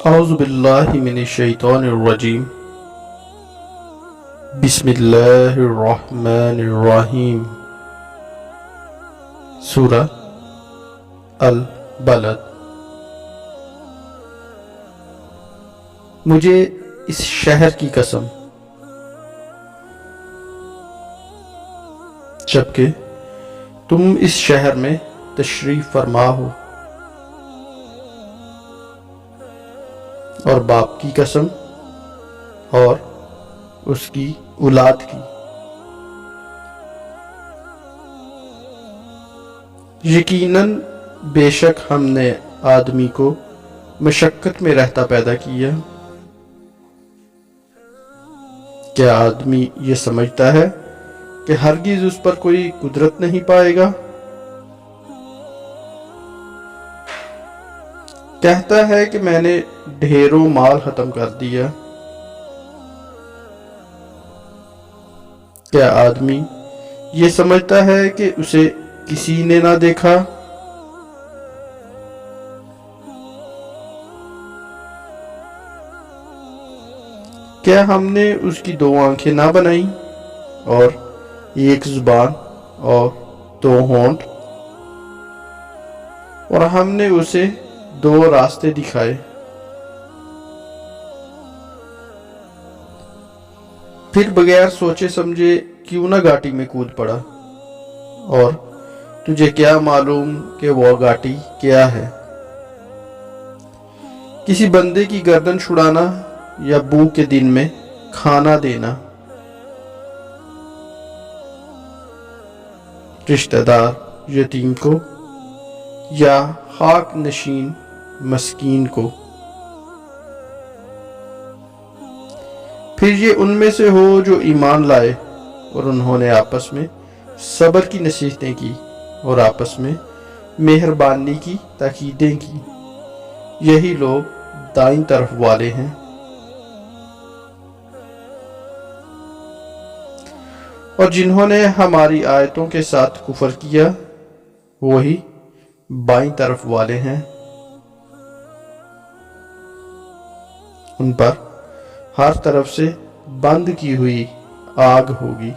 اعوذ باللہ من الشیطان الرجیم بسم اللہ الرحمن الرحیم سورہ البلد۔ مجھے اس شہر کی قسم جبکہ تم اس شہر میں تشریف فرما ہو، اور باپ کی قسم اور اس کی اولاد کی، یقیناً بے شک ہم نے آدمی کو مشقت میں رہتا پیدا کیا۔ کیا آدمی یہ سمجھتا ہے کہ ہرگز اس پر کوئی قدرت نہیں پائے گا؟ کہتا ہے کہ میں نے ڈھیروں مال ختم کر دیا۔ کیا آدمی یہ سمجھتا ہے کہ اسے کسی نے نہ دیکھا؟ کیا ہم نے اس کی 2 آنکھیں نہ بنائیں اور 1 زبان اور 2 ہونٹ، اور ہم نے اسے 2 راستے دکھائے؟ پھر بغیر سوچے سمجھے کیوں نہ گھاٹی میں کود پڑا؟ اور تجھے کیا معلوم کہ وہ گھاٹی کیا ہے؟ کسی بندے کی گردن چھڑانا یا بھوک کے دن میں کھانا دینا، رشتہ دار یتیم کو یا خاک نشین مسکین کو۔ پھر یہ ان میں سے ہو جو ایمان لائے اور انہوں نے آپس میں صبر کی نصیحتیں کی اور آپس میں مہربانی کی تاکیدیں کی، یہی لوگ دائیں طرف والے ہیں۔ اور جنہوں نے ہماری آیتوں کے ساتھ کفر کیا وہی بائیں طرف والے ہیں، ان پر ہر طرف سے بند کی ہوئی آگ ہوگی۔